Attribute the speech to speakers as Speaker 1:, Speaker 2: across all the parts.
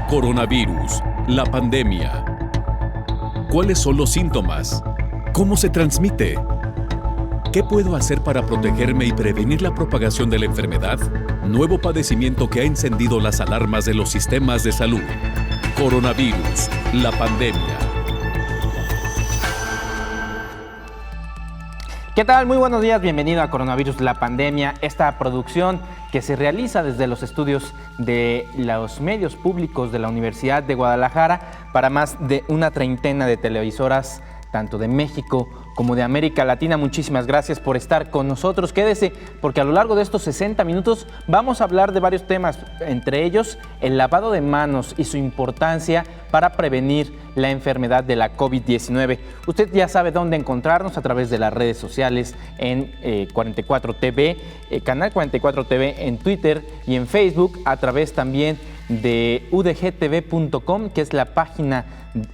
Speaker 1: Coronavirus, la pandemia. ¿Cuáles son los síntomas? ¿Cómo se transmite? ¿Qué puedo hacer para protegerme y prevenir la propagación de la enfermedad? Nuevo padecimiento que ha encendido las alarmas de los sistemas de salud. Coronavirus, la pandemia.
Speaker 2: ¿Qué tal? Muy buenos días, bienvenido a Coronavirus, la pandemia, esta producción que se realiza desde los estudios de los medios públicos de la Universidad de Guadalajara para más de una treintena de televisoras, tanto de México como de América Latina. Muchísimas gracias por estar con nosotros. Quédese, porque a lo largo de estos 60 minutos vamos a hablar de varios temas, entre ellos el lavado de manos y su importancia para prevenir la enfermedad de la COVID-19. Usted ya sabe dónde encontrarnos a través de las redes sociales en 44 TV, Canal 44 TV en Twitter y en Facebook, a través también de udgtv.com, que es la página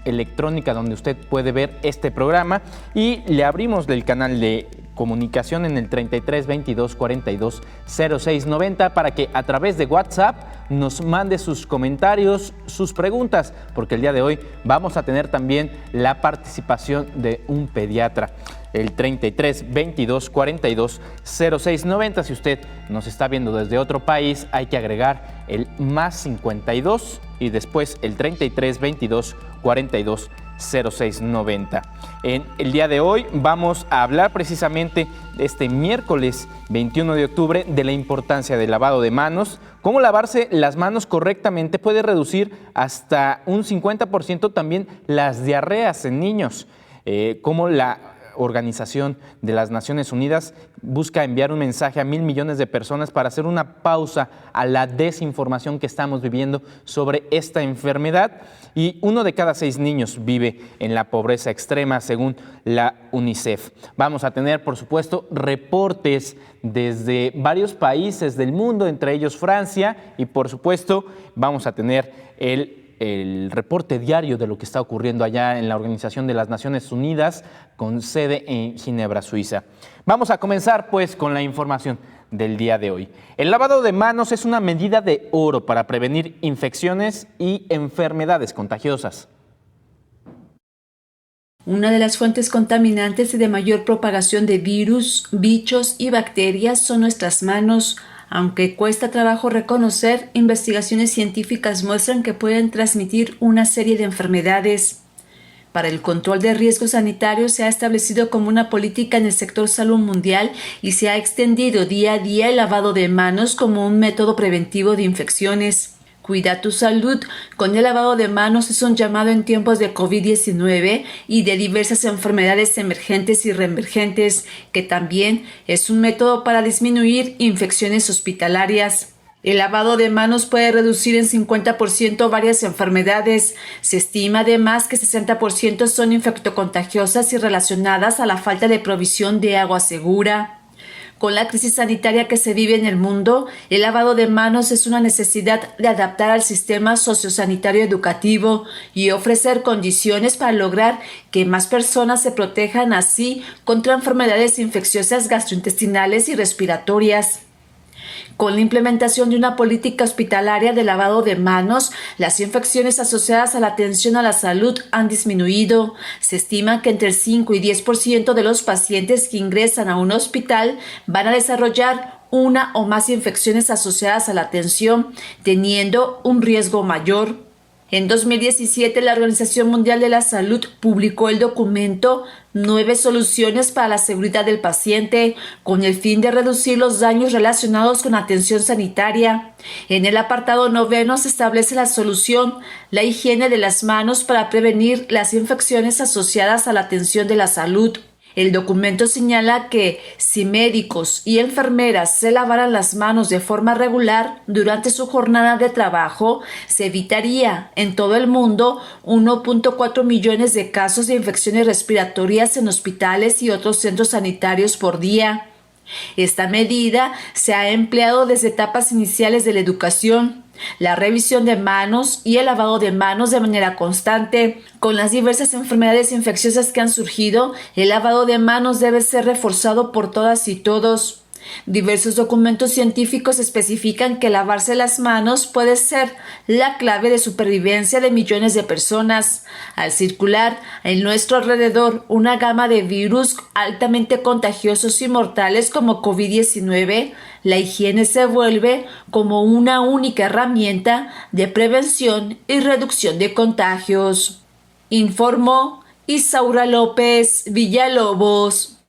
Speaker 2: electrónica donde usted puede ver este programa, y le abrimos el canal de comunicación en el 33 22 42 06 90 para que a través de WhatsApp nos mande sus comentarios, sus preguntas, porque el día de hoy vamos a tener también la participación de un pediatra. El 33 22 42 06 90. Si usted nos está viendo desde otro país, hay que agregar el más 52 y después el 33 22 42 06 90. En el día de hoy vamos a hablar precisamente este miércoles 21 de octubre de la importancia del lavado de manos. Cómo lavarse las manos correctamente puede reducir hasta un 50% también las diarreas en niños. Cómo la Organización de las Naciones Unidas busca enviar un mensaje a 1,000 millones de personas para hacer una pausa a la desinformación que estamos viviendo sobre esta enfermedad, y 1 de cada 6 niños vive en la pobreza extrema según la UNICEF. Vamos a tener, por supuesto, reportes desde varios países del mundo, entre ellos Francia, y por supuesto vamos a tener el reporte diario de lo que está ocurriendo allá en la Organización de las Naciones Unidas, con sede en Ginebra, Suiza. Vamos a comenzar pues con la información del día de hoy. El lavado de manos es una medida de oro para prevenir infecciones y enfermedades contagiosas.
Speaker 3: Una de las fuentes contaminantes y de mayor propagación de virus, bichos y bacterias son nuestras manos. Aunque cuesta trabajo reconocer, investigaciones científicas muestran que pueden transmitir una serie de enfermedades. Para el control de riesgos sanitarios se ha establecido como una política en el sector salud mundial y se ha extendido día a día el lavado de manos como un método preventivo de infecciones. Cuida tu salud con el lavado de manos es un llamado en tiempos de COVID-19 y de diversas enfermedades emergentes y reemergentes, que también es un método para disminuir infecciones hospitalarias. El lavado de manos puede reducir en 50% varias enfermedades. Se estima además que 60% son infectocontagiosas y relacionadas a la falta de provisión de agua segura. Con la crisis sanitaria que se vive en el mundo, el lavado de manos es una necesidad de adaptar al sistema sociosanitario educativo y ofrecer condiciones para lograr que más personas se protejan así contra enfermedades infecciosas gastrointestinales y respiratorias. Con la implementación de una política hospitalaria de lavado de manos, las infecciones asociadas a la atención a la salud han disminuido. Se estima que entre el 5 y 10% de los pacientes que ingresan a un hospital van a desarrollar una o más infecciones asociadas a la atención, teniendo un riesgo mayor. En 2017, la Organización Mundial de la Salud publicó el documento 9 soluciones para la seguridad del paciente, con el fin de reducir los daños relacionados con atención sanitaria. En el apartado 9 se establece la solución: la higiene de las manos para prevenir las infecciones asociadas a la atención de la salud. El documento señala que si médicos y enfermeras se lavaran las manos de forma regular durante su jornada de trabajo, se evitaría en todo el mundo 1.4 millones de casos de infecciones respiratorias en hospitales y otros centros sanitarios por día. Esta medida se ha empleado desde etapas iniciales de la educación, la revisión de manos y el lavado de manos de manera constante. Con las diversas enfermedades infecciosas que han surgido, el lavado de manos debe ser reforzado por todas y todos. Diversos documentos científicos especifican que lavarse las manos puede ser la clave de supervivencia de millones de personas. Al circular en nuestro alrededor una gama de virus altamente contagiosos y mortales como COVID-19, la higiene se vuelve como una única herramienta de prevención y reducción de contagios. Informó Isaura López Villalobos.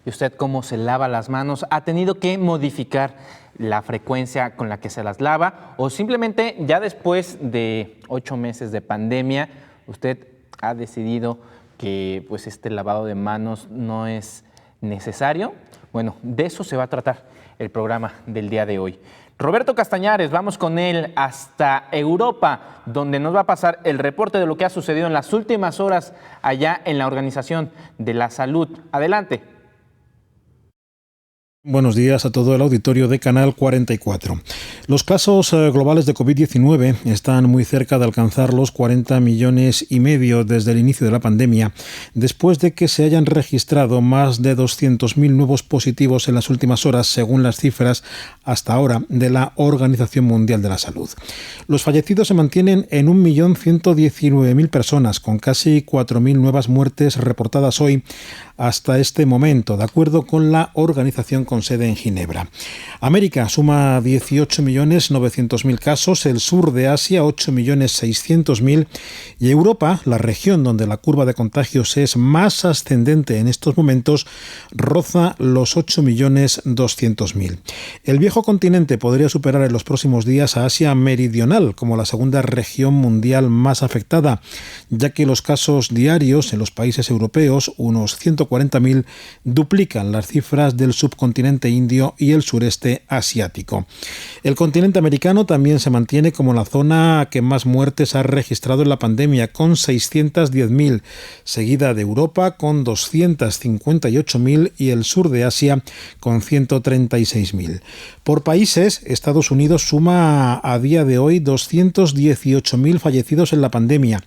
Speaker 2: ¿Y usted cómo se lava las manos? ¿Ha tenido que modificar la frecuencia con la que se las lava? ¿O simplemente ya después de 8 meses de pandemia, usted ha decidido que pues este lavado de manos no es necesario? Bueno, de eso se va a tratar el programa del día de hoy. Roberto Castañares, vamos con él hasta Europa, donde nos va a pasar el reporte de lo que ha sucedido en las últimas horas allá en la Organización de la Salud. Adelante.
Speaker 4: Buenos días a todo el auditorio de Canal 44. Los casos globales de COVID-19 están muy cerca de alcanzar los 40,5 millones desde el inicio de la pandemia, después de que se hayan registrado más de 200.000 nuevos positivos en las últimas horas, según las cifras hasta ahora de la Organización Mundial de la Salud. Los fallecidos se mantienen en 1.119.000 personas, con casi 4.000 nuevas muertes reportadas hoy hasta este momento, de acuerdo con la organización con sede en Ginebra. América suma 18.900.000 casos, el sur de Asia 8.600.000 y Europa, la región donde la curva de contagios es más ascendente en estos momentos, roza los 8.200.000. El viejo continente podría superar en los próximos días a Asia meridional como la segunda región mundial más afectada, ya que los casos diarios en los países europeos, unos 140.000, duplican las cifras del subcontinente indio y el sureste asiático. El continente americano también se mantiene como la zona que más muertes ha registrado en la pandemia, con 610.000, seguida de Europa con 258.000 y el sur de Asia con 136.000. Por países, Estados Unidos suma a día de hoy 218.000 fallecidos en la pandemia,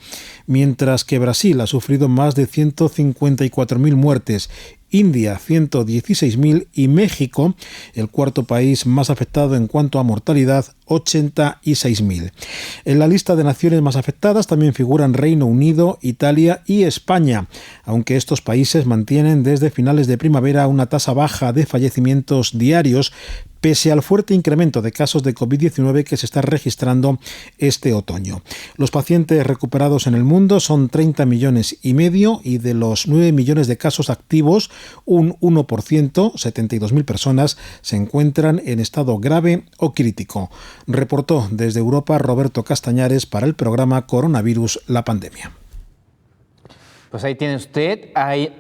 Speaker 4: mientras que Brasil ha sufrido más de 154.000 muertes, India 116.000 y México, el cuarto país más afectado en cuanto a mortalidad, 86.000. En la lista de naciones más afectadas también figuran Reino Unido, Italia y España, aunque estos países mantienen desde finales de primavera una tasa baja de fallecimientos diarios, pese al fuerte incremento de casos de COVID-19 que se está registrando este otoño. Los pacientes recuperados en el mundo son 30,5 millones y de los 9 millones de casos activos, un 1%, 72.000 personas, se encuentran en estado grave o crítico. Reportó desde Europa Roberto Castañares para el programa Coronavirus, la pandemia.
Speaker 2: Pues ahí tiene usted, hay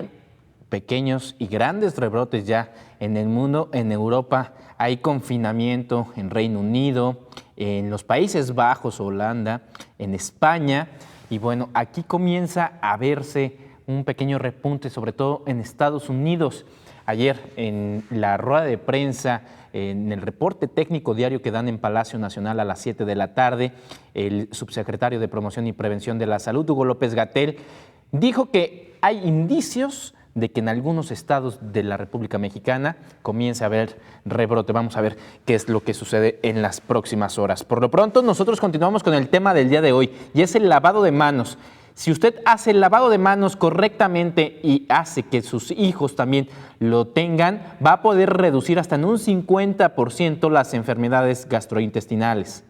Speaker 2: pequeños y grandes rebrotes ya en el mundo, en Europa. Hay confinamiento en Reino Unido, en los Países Bajos, Holanda, en España. Y bueno, aquí comienza a verse un pequeño repunte, sobre todo en Estados Unidos. Ayer en la rueda de prensa, en el reporte técnico diario que dan en Palacio Nacional a las 7 de la tarde, el subsecretario de Promoción y Prevención de la Salud, Hugo López-Gatell, dijo que hay indicios de que en algunos estados de la República Mexicana comience a haber rebrote. Vamos a ver qué es lo que sucede en las próximas horas. Por lo pronto, nosotros continuamos con el tema del día de hoy, y es el lavado de manos. Si usted hace el lavado de manos correctamente y hace que sus hijos también lo tengan, va a poder reducir hasta en un 50% las enfermedades gastrointestinales.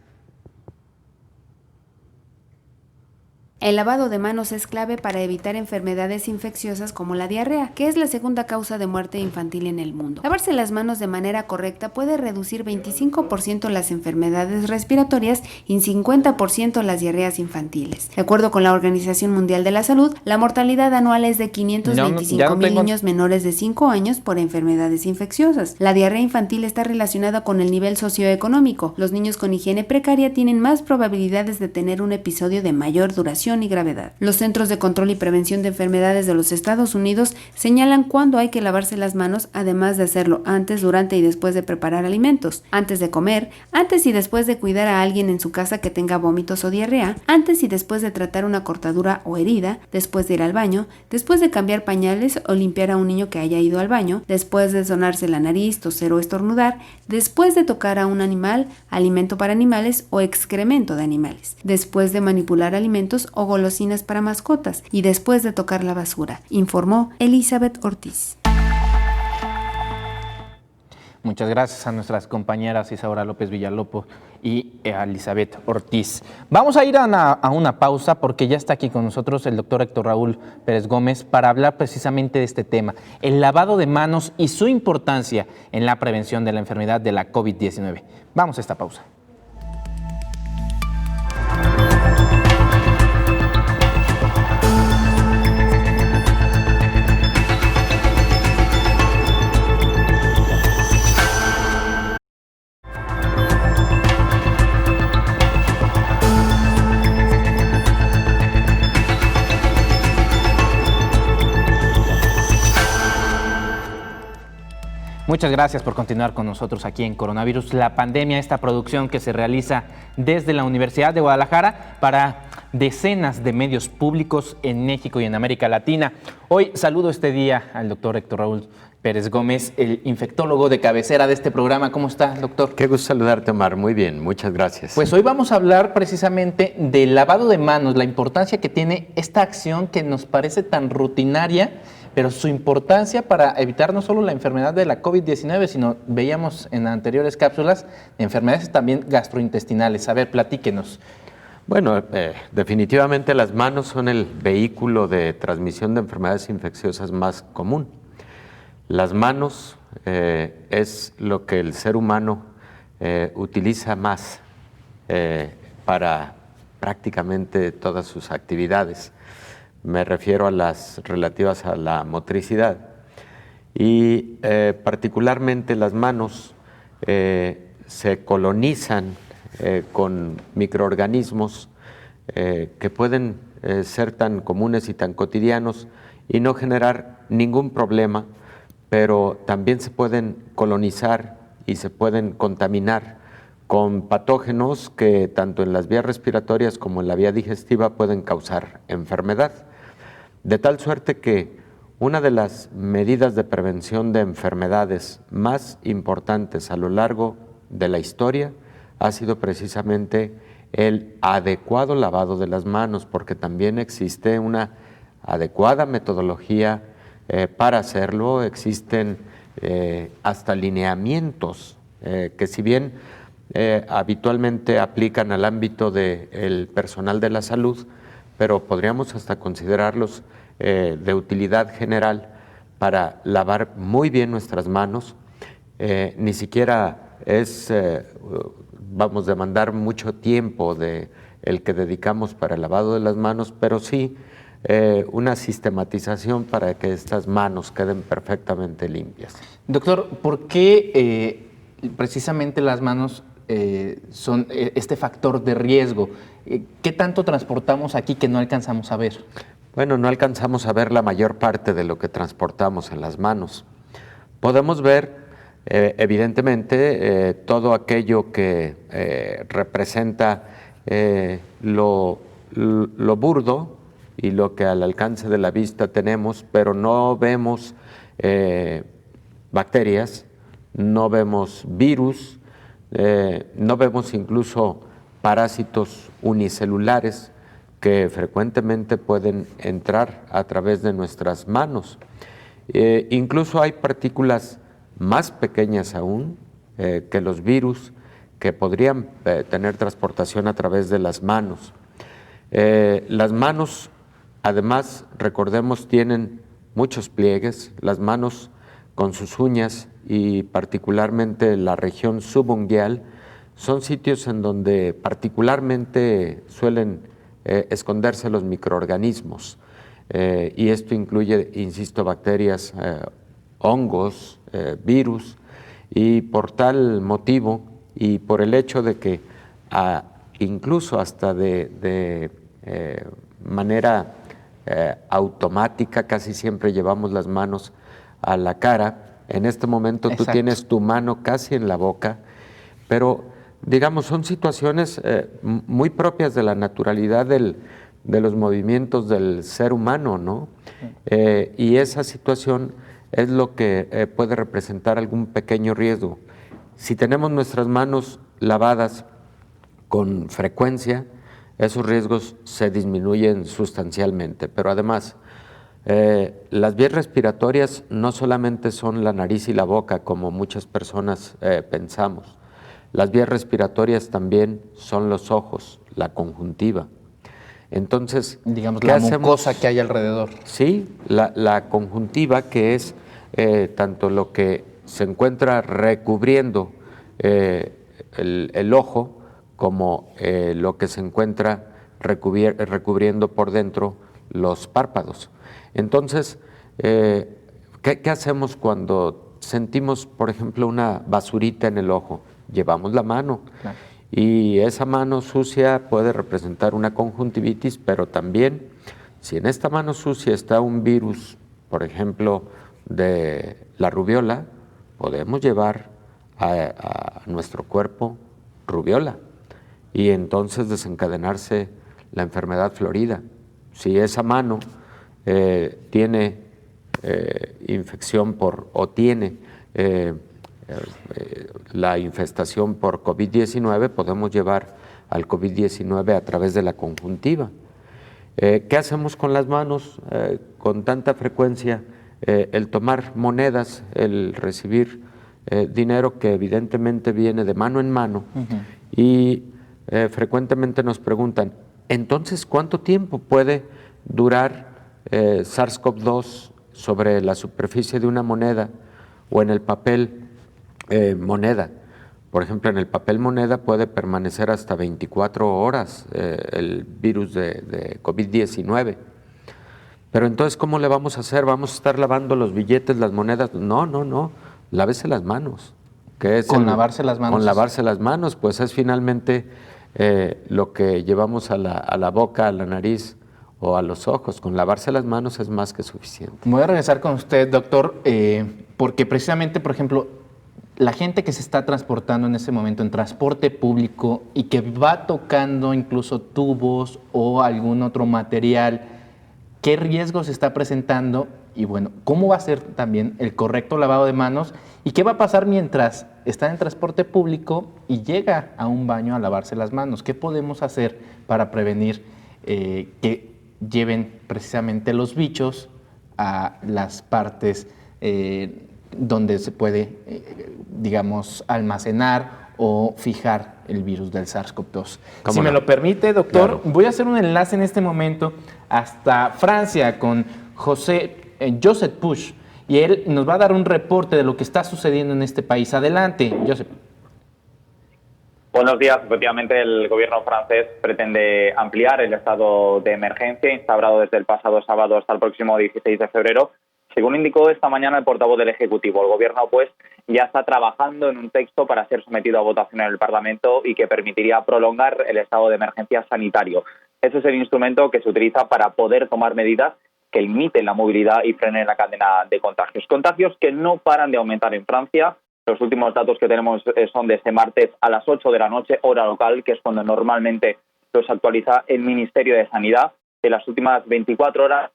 Speaker 5: El lavado de manos es clave para evitar enfermedades infecciosas como la diarrea, que es la segunda causa de muerte infantil en el mundo. Lavarse las manos de manera correcta puede reducir 25% las enfermedades respiratorias y 50% las diarreas infantiles. De acuerdo con la Organización Mundial de la Salud, la mortalidad anual es de 525,000 niños menores de 5 años por enfermedades infecciosas. La diarrea infantil está relacionada con el nivel socioeconómico. Los niños con higiene precaria tienen más probabilidades de tener un episodio de mayor duración duración y gravedad. Los Centros de Control y Prevención de Enfermedades de los Estados Unidos señalan cuándo hay que lavarse las manos, además de hacerlo antes, durante y después de preparar alimentos, antes de comer, antes y después de cuidar a alguien en su casa que tenga vómitos o diarrea, antes y después de tratar una cortadura o herida, después de ir al baño, después de cambiar pañales o limpiar a un niño que haya ido al baño, después de sonarse la nariz, toser o estornudar, después de tocar a un animal, alimento para animales o excremento de animales, después de manipular alimentos o golosinas para mascotas y después de tocar la basura, informó Elizabeth Ortiz.
Speaker 2: Muchas gracias a nuestras compañeras Isaura López Villalobos y a Elizabeth Ortiz. Vamos a ir a una pausa porque ya está aquí con nosotros el doctor Héctor Raúl Pérez Gómez para hablar precisamente de este tema, el lavado de manos y su importancia en la prevención de la enfermedad de la COVID-19. Vamos a esta pausa. Muchas gracias por continuar con nosotros aquí en Coronavirus, la pandemia, esta producción que se realiza desde la Universidad de Guadalajara para decenas de medios públicos en México y en América Latina. Hoy saludo este día al doctor Héctor Raúl Pérez Gómez, el infectólogo de cabecera de este programa. ¿Cómo está, doctor?
Speaker 6: Qué gusto saludarte, Omar. Muy bien, muchas gracias.
Speaker 2: Pues hoy vamos a hablar precisamente del lavado de manos, la importancia que tiene esta acción que nos parece tan rutinaria, pero su importancia para evitar no solo la enfermedad de la COVID-19, sino veíamos en anteriores cápsulas enfermedades también gastrointestinales. A ver, platíquenos.
Speaker 6: Bueno, definitivamente las manos son el vehículo de transmisión de enfermedades infecciosas más común. Las manos es lo que el ser humano utiliza más para prácticamente todas sus actividades. Me refiero a las relativas a la motricidad y particularmente las manos se colonizan con microorganismos que pueden ser tan comunes y tan cotidianos y no generar ningún problema, pero también se pueden colonizar y se pueden contaminar con patógenos que tanto en las vías respiratorias como en la vía digestiva pueden causar enfermedad. De tal suerte que una de las medidas de prevención de enfermedades más importantes a lo largo de la historia ha sido precisamente el adecuado lavado de las manos, porque también existe una adecuada metodología para hacerlo, existen hasta lineamientos que si bien habitualmente aplican al ámbito del personal de la salud, pero podríamos hasta considerarlos de utilidad general para lavar muy bien nuestras manos. Ni siquiera es, vamos a demandar mucho tiempo el que dedicamos para el lavado de las manos, pero sí una sistematización para que estas manos queden perfectamente limpias.
Speaker 2: Doctor, ¿por qué precisamente las manos son este factor de riesgo? ¿Qué tanto transportamos aquí que no alcanzamos a ver?
Speaker 6: Bueno, no alcanzamos a ver la mayor parte de lo que transportamos en las manos. Podemos ver, evidentemente, todo aquello que representa lo burdo y lo que al alcance de la vista tenemos, pero no vemos bacterias, no vemos virus, no vemos incluso parásitos unicelulares que frecuentemente pueden entrar a través de nuestras manos. Incluso hay partículas más pequeñas aún que los virus que podrían tener transportación a través de las manos. Las manos, además, recordemos, tienen muchos pliegues. Las manos con sus uñas y particularmente la región subunguial son sitios en donde particularmente suelen esconderse los microorganismos y esto incluye, insisto, bacterias, hongos, virus, y por tal motivo y por el hecho de que incluso hasta de manera automática, casi siempre llevamos las manos a la cara. En este momento tú tienes tu mano casi en la boca, pero digamos, son situaciones muy propias de la naturalidad de los movimientos del ser humano, ¿no? Y esa situación es lo que puede representar algún pequeño riesgo. Si tenemos nuestras manos lavadas con frecuencia, esos riesgos se disminuyen sustancialmente. Pero además, las vías respiratorias no solamente son la nariz y la boca, como muchas personas pensamos. Las vías respiratorias también son los ojos, la conjuntiva. Entonces,
Speaker 2: digamos, la mucosa que hay alrededor.
Speaker 6: Sí, la conjuntiva, que es tanto lo que se encuentra recubriendo el ojo, como lo que se encuentra recubriendo por dentro los párpados. Entonces, ¿qué hacemos cuando sentimos, por ejemplo, una basurita en el ojo? Llevamos la mano. Claro. Y esa mano sucia puede representar una conjuntivitis, pero también, si en esta mano sucia está un virus, por ejemplo, de la rubiola, podemos llevar a nuestro cuerpo rubiola y entonces desencadenarse la enfermedad florida. Si esa mano tiene infección o tiene la infestación por COVID-19, podemos llevar al COVID-19 a través de la conjuntiva. ¿Qué hacemos con las manos con tanta frecuencia? El tomar monedas, el recibir dinero que evidentemente viene de mano en mano, y frecuentemente nos preguntan, entonces, ¿cuánto tiempo puede durar SARS-CoV-2 sobre la superficie de una moneda o en el papel moneda? Por ejemplo, en el papel moneda puede permanecer hasta 24 horas el virus de COVID-19. Pero entonces, ¿cómo le vamos a hacer? ¿Vamos a estar lavando los billetes, las monedas? No. Lávese las manos.
Speaker 2: Lavarse las manos.
Speaker 6: Con lavarse las manos, pues es finalmente lo que llevamos a la boca, a la nariz o a los ojos. Con lavarse las manos es más que suficiente.
Speaker 2: Voy a regresar con usted, doctor, porque precisamente, por ejemplo, la gente que se está transportando en ese momento en transporte público y que va tocando incluso tubos o algún otro material, ¿qué riesgo se está presentando? Y bueno, ¿cómo va a ser también el correcto lavado de manos? ¿Y qué va a pasar mientras está en transporte público y llega a un baño a lavarse las manos? ¿Qué podemos hacer para prevenir que lleven precisamente los bichos a las partes donde se puede, digamos, almacenar o fijar el virus del SARS-CoV-2? Si me lo permite, doctor, voy a hacer un enlace en este momento hasta Francia con Joseph Puig, y él nos va a dar un reporte de lo que está sucediendo en este país. Adelante, Joseph.
Speaker 7: Buenos días. Efectivamente, el gobierno francés pretende ampliar el estado de emergencia instaurado desde el pasado sábado hasta el próximo 16 de febrero. Según indicó esta mañana el portavoz del Ejecutivo, el gobierno pues ya está trabajando en un texto para ser sometido a votación en el Parlamento y que permitiría prolongar el estado de emergencia sanitario. Ese es el instrumento que se utiliza para poder tomar medidas que limiten la movilidad y frenen la cadena de contagios. Contagios que no paran de aumentar en Francia. Los últimos datos que tenemos son de este martes a las 8 de la noche, hora local, que es cuando normalmente los actualiza el Ministerio de Sanidad. En las últimas 24 horas,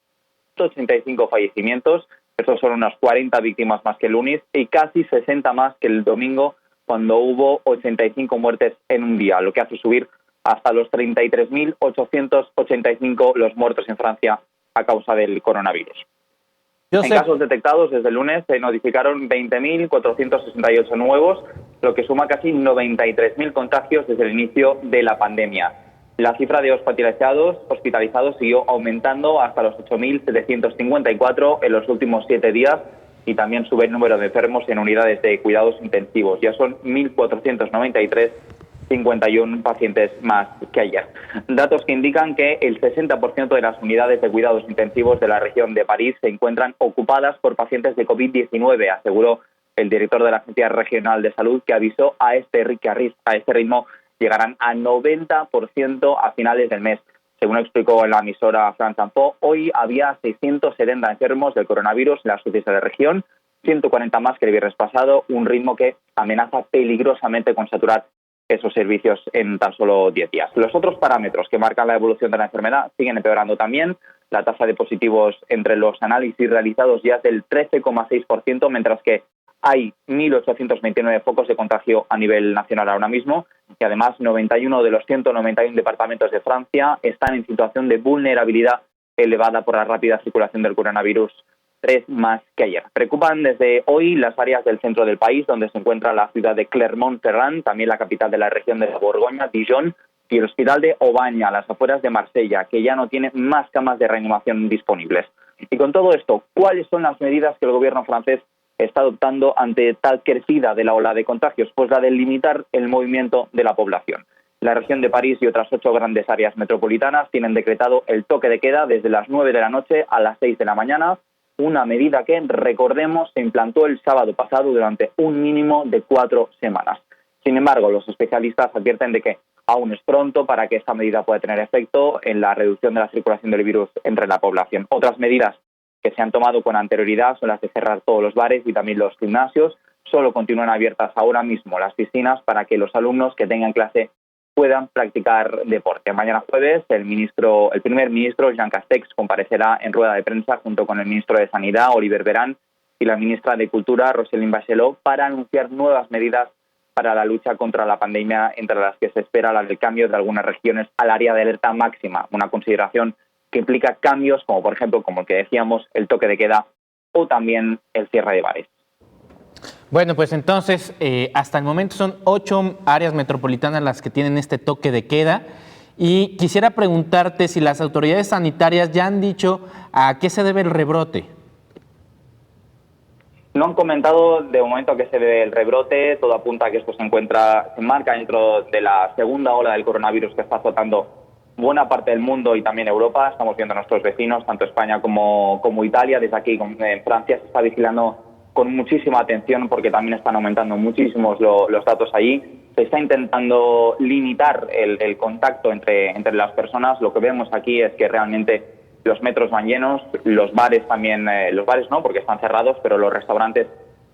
Speaker 7: 85 fallecimientos. Estos son unas 40 víctimas más que el lunes y casi 60 más que el domingo, cuando hubo 85 muertes en un día, lo que hace subir hasta los 33.885 los muertos en Francia a causa del coronavirus. En casos detectados, desde el lunes se notificaron 20.468 nuevos, lo que suma casi 93.000 contagios desde el inicio de la pandemia. La cifra de hospitalizados siguió aumentando hasta los 8.754 en los últimos 7 días y también sube el número de enfermos en unidades de cuidados intensivos. Ya son 1.493, 51 pacientes más que ayer. Datos que indican que el 60% de las unidades de cuidados intensivos de la región de París se encuentran ocupadas por pacientes de COVID-19, aseguró el director de la Agencia Regional de Salud, que avisó que a este ritmo llegarán a 90% a finales del mes. según explicó en la emisora France Info, hoy había 670 enfermos del coronavirus en las UCIs de la región, 140 más que el viernes pasado, un ritmo que amenaza peligrosamente con saturar esos servicios en tan solo 10 días. Los otros parámetros que marcan la evolución de la enfermedad siguen empeorando también. La tasa de positivos entre los análisis realizados ya es del 13,6%, mientras que hay 1.829 focos de contagio a nivel nacional ahora mismo y además 91 de los 191 departamentos de Francia están en situación de vulnerabilidad elevada por la rápida circulación del coronavirus, 3 más que ayer. Preocupan desde hoy las áreas del centro del país, donde se encuentra la ciudad de Clermont-Ferrand, también la capital de la región de la Borgoña, Dijon, y el hospital de Aubagne, a las afueras de Marsella, que ya no tiene más camas de reanimación disponibles. Y con todo esto, ¿cuáles son las medidas que el gobierno francés está adoptando ante tal crecida de la ola de contagios? Pues la de limitar el movimiento de la población. La región de París y otras 8 grandes áreas metropolitanas tienen decretado el toque de queda desde las 9 de la noche a las 6 de la mañana, una medida que, recordemos, se implantó el sábado pasado durante un mínimo de 4 semanas. Sin embargo, los especialistas advierten de que aún es pronto para que esta medida pueda tener efecto en la reducción de la circulación del virus entre la población. Otras medidas que se han tomado con anterioridad son las de cerrar todos los bares y también los gimnasios. Solo continúan abiertas ahora mismo las piscinas para que los alumnos que tengan clase puedan practicar deporte. Mañana jueves el primer ministro Jean Castex comparecerá en rueda de prensa junto con el ministro de Sanidad Olivier Véran y la ministra de Cultura Roselyne Bachelot para anunciar nuevas medidas para la lucha contra la pandemia, entre las que se espera la del cambio de algunas regiones al área de alerta máxima, una consideración que implica cambios como, por ejemplo, como el que decíamos, el toque de queda o también el cierre de bares.
Speaker 2: Bueno, pues entonces, hasta el momento son 8 áreas metropolitanas las que tienen este toque de queda. Y quisiera preguntarte si las autoridades sanitarias ya han dicho a qué se debe el rebrote.
Speaker 7: No han comentado de momento a qué se debe el rebrote. Todo apunta a que esto se enmarca dentro de la segunda ola del coronavirus que está azotando buena parte del mundo y también Europa. Estamos viendo a nuestros vecinos, tanto España como Italia. Desde aquí, en Francia, se está vigilando con muchísima atención porque también están aumentando muchísimos los datos allí. Se está intentando limitar el contacto entre las personas. Lo que vemos aquí es que realmente los metros van llenos, los bares también, los bares no porque están cerrados, pero los restaurantes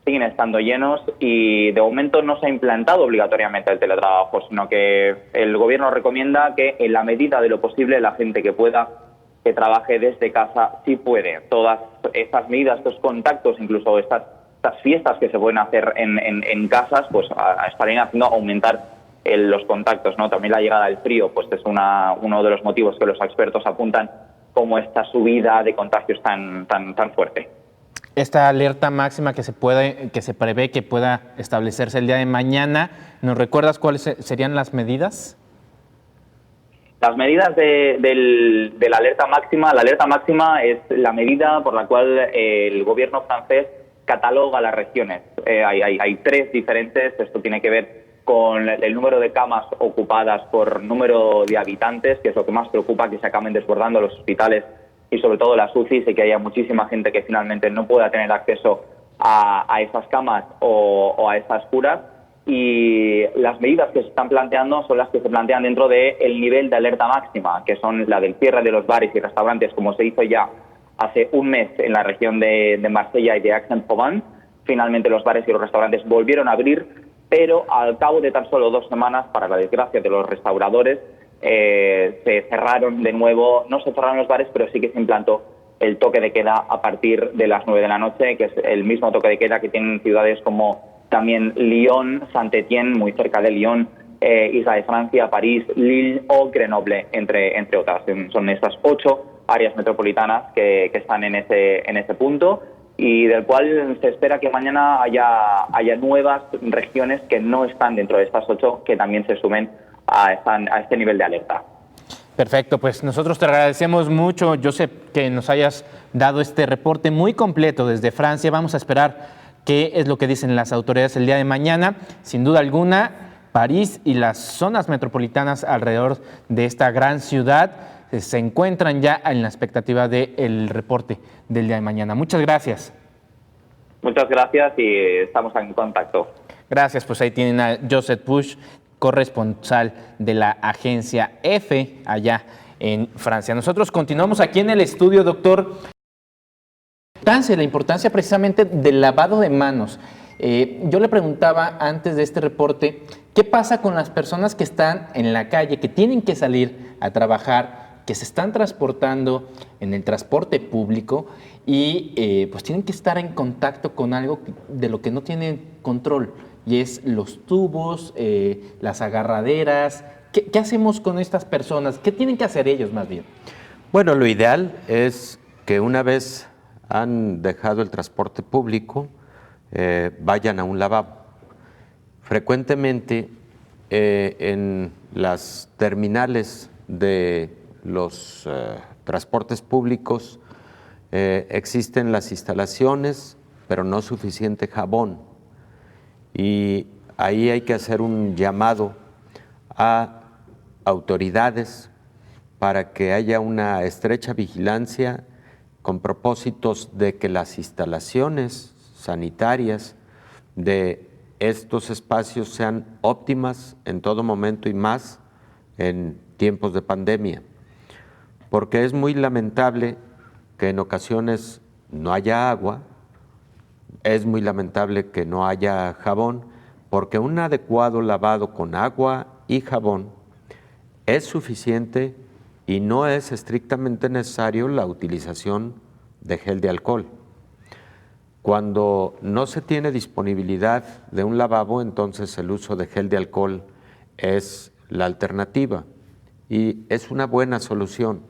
Speaker 7: siguen estando llenos y de momento no se ha implantado obligatoriamente el teletrabajo, sino que el gobierno recomienda que en la medida de lo posible la gente que pueda, que trabaje desde casa, sí puede. Todas estas medidas, estos contactos, incluso estas fiestas que se pueden hacer en casas, pues estarían haciendo aumentar los contactos, ¿no? También la llegada del frío, pues es uno de los motivos que los expertos apuntan como esta subida de contagios tan fuerte.
Speaker 2: Esta alerta máxima que se prevé que pueda establecerse el día de mañana, ¿nos recuerdas cuáles serían las medidas?
Speaker 7: Las medidas de la alerta máxima es la medida por la cual el gobierno francés cataloga las regiones. Hay 3 diferentes. Esto tiene que ver con el número de camas ocupadas por número de habitantes, que es lo que más preocupa, que se acaben desbordando los hospitales y sobre todo las UCIs, y que haya muchísima gente que finalmente no pueda tener acceso a esas camas o a esas curas. Y las medidas que se están planteando son las que se plantean dentro del nivel de alerta máxima, que son la del cierre de los bares y restaurantes, como se hizo ya hace un mes en la región de Marsella y de Aix-en-Provence. Finalmente los bares y los restaurantes volvieron a abrir, pero al cabo de tan solo 2 semanas, para la desgracia de los restauradores, se cerraron de nuevo. No se cerraron los bares, pero sí que se implantó el toque de queda a partir de las 9 de la noche, que es el mismo toque de queda que tienen ciudades como también Lyon, Saint-Étienne, muy cerca de Lyon, Isla de Francia, París, Lille o Grenoble, entre otras. Son estas 8 áreas metropolitanas que están en ese punto, y del cual se espera que mañana haya nuevas regiones que no están dentro de estas 8, que también se sumen a este nivel de alerta.
Speaker 2: Perfecto, pues nosotros te agradecemos mucho, Josep, que nos hayas dado este reporte muy completo desde Francia. Vamos a esperar qué es lo que dicen las autoridades el día de mañana. Sin duda alguna, París y las zonas metropolitanas alrededor de esta gran ciudad se encuentran ya en la expectativa del reporte del día de mañana. Muchas gracias.
Speaker 7: Muchas gracias y estamos en contacto.
Speaker 2: Gracias, pues ahí tienen a Josep Puig, corresponsal de la agencia EFE allá en Francia. Nosotros continuamos aquí en el estudio, doctor. La importancia precisamente del lavado de manos. Yo le preguntaba antes de este reporte, ¿qué pasa con las personas que están en la calle, que tienen que salir a trabajar, que se están transportando en el transporte público y pues tienen que estar en contacto con algo de lo que no tienen control, y es los tubos, las agarraderas? ¿Qué hacemos con estas personas? ¿Qué tienen que hacer ellos más bien?
Speaker 6: Bueno, lo ideal es que una vez han dejado el transporte público, vayan a un lavabo. Frecuentemente en las terminales de los transportes públicos existen las instalaciones, pero no suficiente jabón. Y ahí hay que hacer un llamado a autoridades para que haya una estrecha vigilancia con propósitos de que las instalaciones sanitarias de estos espacios sean óptimas en todo momento y más en tiempos de pandemia. Porque es muy lamentable que en ocasiones no haya agua, es muy lamentable que no haya jabón, porque un adecuado lavado con agua y jabón es suficiente y no es estrictamente necesario la utilización de gel de alcohol. Cuando no se tiene disponibilidad de un lavabo, entonces el uso de gel de alcohol es la alternativa y es una buena solución.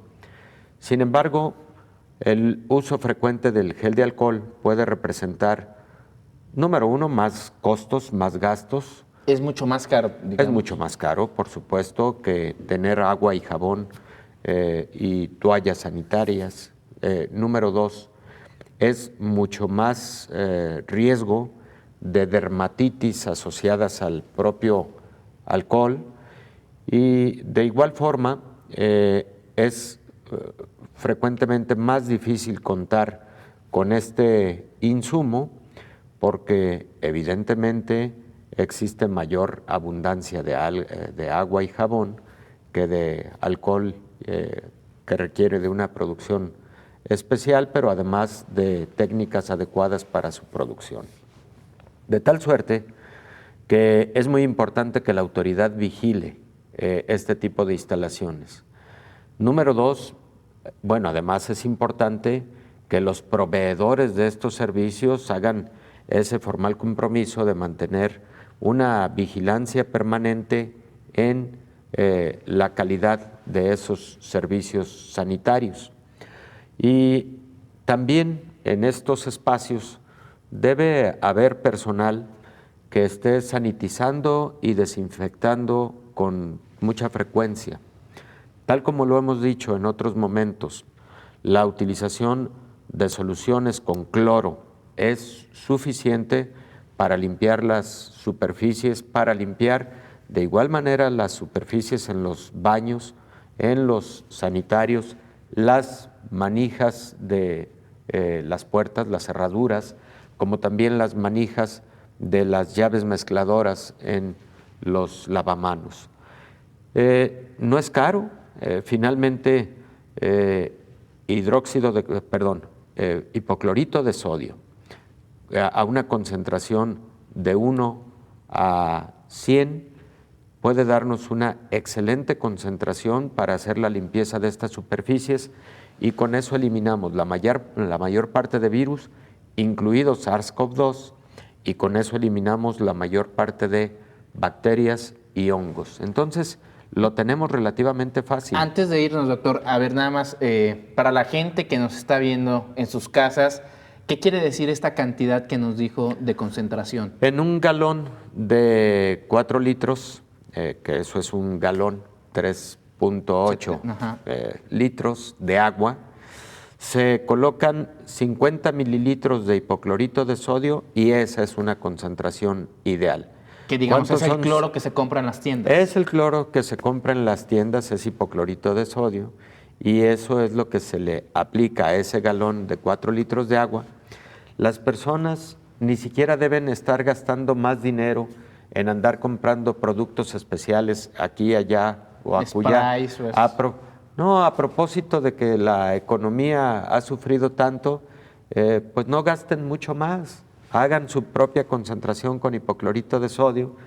Speaker 6: Sin embargo, el uso frecuente del gel de alcohol puede representar, número uno, más costos, más gastos.
Speaker 2: Es mucho más caro, digamos.
Speaker 6: Es mucho más caro, por supuesto, que tener agua y jabón y toallas sanitarias. Número dos, es mucho más riesgo de dermatitis asociadas al propio alcohol, y de igual forma es frecuentemente más difícil contar con este insumo porque evidentemente existe mayor abundancia de agua y jabón que de alcohol, que requiere de una producción especial, pero además de técnicas adecuadas para su producción. De tal suerte que es muy importante que la autoridad vigile este tipo de instalaciones. Número dos, bueno, además es importante que los proveedores de estos servicios hagan ese formal compromiso de mantener una vigilancia permanente en la calidad de esos servicios sanitarios. Y también en estos espacios debe haber personal que esté sanitizando y desinfectando con mucha frecuencia. Tal como lo hemos dicho en otros momentos, la utilización de soluciones con cloro es suficiente para limpiar las superficies, para limpiar de igual manera las superficies en los baños, en los sanitarios, las manijas de las puertas, las cerraduras, como también las manijas de las llaves mezcladoras en los lavamanos. No es caro, finalmente hipoclorito de sodio a una concentración de 1 a 100 puede darnos una excelente concentración para hacer la limpieza de estas superficies, y con eso eliminamos la mayor parte de virus, incluido SARS-CoV-2, y con eso eliminamos la mayor parte de bacterias y hongos. Entonces, lo tenemos relativamente fácil.
Speaker 2: Antes de irnos, doctor, a ver, nada más, para la gente que nos está viendo en sus casas, ¿qué quiere decir esta cantidad que nos dijo de concentración?
Speaker 6: En un galón de 4 litros, que eso es un galón, 3.8 litros de agua, se colocan 50 mililitros de hipoclorito de sodio, y esa es una concentración ideal.
Speaker 2: Que digamos es el cloro que se compra en las tiendas.
Speaker 6: Es el cloro que se compra en las tiendas, es hipoclorito de sodio, y eso es lo que se le aplica a ese galón de 4 litros de agua. Las personas ni siquiera deben estar gastando más dinero en andar comprando productos especiales aquí, allá o acullá. No, a propósito de que la economía ha sufrido tanto, pues no gasten mucho más, hagan su propia concentración con hipoclorito de sodio,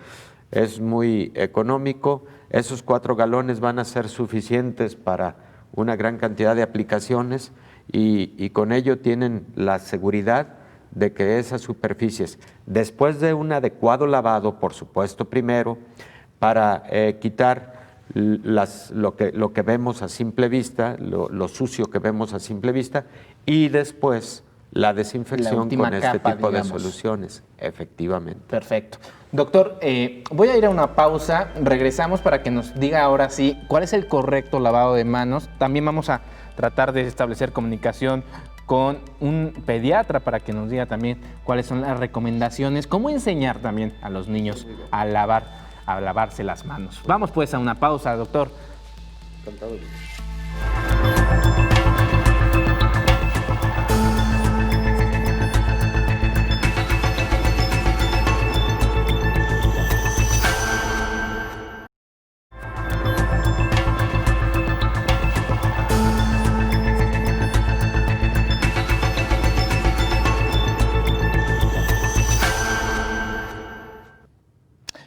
Speaker 6: es muy económico, esos 4 galones van a ser suficientes para una gran cantidad de aplicaciones y con ello tienen la seguridad de que esas superficies, después de un adecuado lavado, por supuesto primero, para quitar lo que vemos a simple vista, lo sucio que vemos a simple vista, y después la desinfección con este tipo de soluciones, efectivamente.
Speaker 2: Perfecto. Doctor, voy a ir a una pausa, regresamos para que nos diga ahora sí cuál es el correcto lavado de manos. También vamos a tratar de establecer comunicación con un pediatra para que nos diga también cuáles son las recomendaciones, cómo enseñar también a los niños a lavarse las manos. Vamos pues a una pausa, doctor.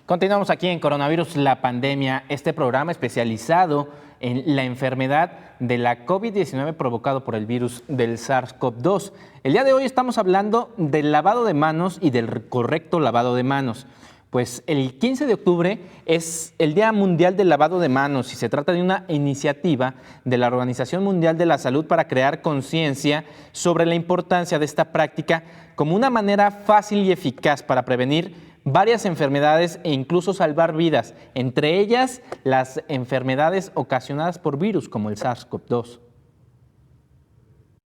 Speaker 2: Continuamos aquí en Coronavirus, la pandemia, este programa especializado en la enfermedad de la COVID-19 provocado por el virus del SARS-CoV-2. El día de hoy estamos hablando del lavado de manos y del correcto lavado de manos. Pues el 15 de octubre es el Día Mundial del Lavado de Manos y se trata de una iniciativa de la Organización Mundial de la Salud para crear conciencia sobre la importancia de esta práctica como una manera fácil y eficaz para prevenir varias enfermedades e incluso salvar vidas, entre ellas las enfermedades ocasionadas por virus como el SARS-CoV-2.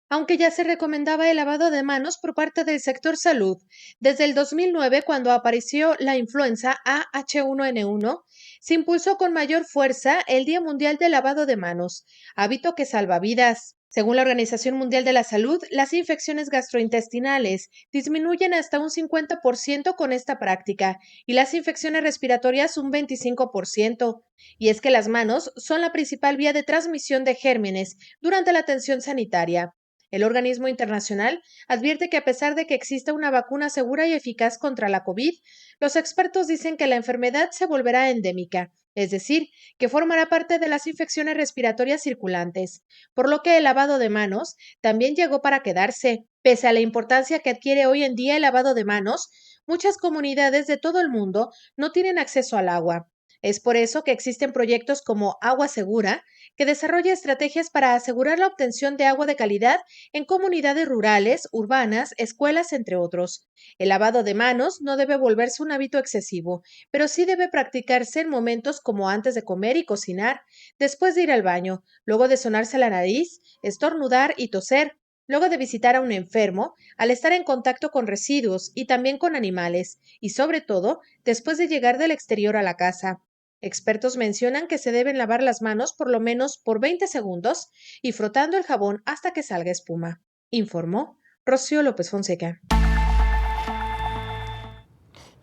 Speaker 8: Aunque ya se recomendaba el lavado de manos por parte del sector salud, desde el 2009, cuando apareció la influenza H1N1, se impulsó con mayor fuerza el Día Mundial del Lavado de Manos, hábito que salva vidas. Según la Organización Mundial de la Salud, las infecciones gastrointestinales disminuyen hasta un 50% con esta práctica y las infecciones respiratorias un 25%. Y es que las manos son la principal vía de transmisión de gérmenes durante la atención sanitaria. El organismo internacional advierte que a pesar de que exista una vacuna segura y eficaz contra la COVID, los expertos dicen que la enfermedad se volverá endémica, es decir, que formará parte de las infecciones respiratorias circulantes, por lo que el lavado de manos también llegó para quedarse. Pese a la importancia que adquiere hoy en día el lavado de manos, muchas comunidades de todo el mundo no tienen acceso al agua. Es por eso que existen proyectos como Agua Segura, que desarrolla estrategias para asegurar la obtención de agua de calidad en comunidades rurales, urbanas, escuelas, entre otros. El lavado de manos no debe volverse un hábito excesivo, pero sí debe practicarse en momentos como antes de comer y cocinar, después de ir al baño, luego de sonarse la nariz, estornudar y toser, luego de visitar a un enfermo, al estar en contacto con residuos y también con animales, y sobre todo, después de llegar del exterior a la casa. Expertos mencionan que se deben lavar las manos por lo menos por 20 segundos y frotando el jabón hasta que salga espuma, informó Rocío López Fonseca.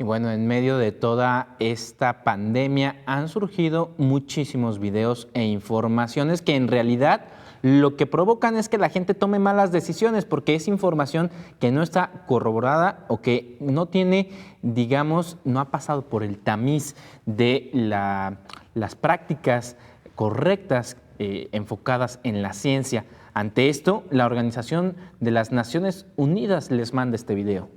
Speaker 2: Y bueno, en medio de toda esta pandemia han surgido muchísimos videos e informaciones que en realidad lo que provocan es que la gente tome malas decisiones porque es información que no está corroborada o que no tiene, digamos, no ha pasado por el tamiz de las prácticas correctas enfocadas en la ciencia. Ante esto, la Organización de las Naciones Unidas les manda este video.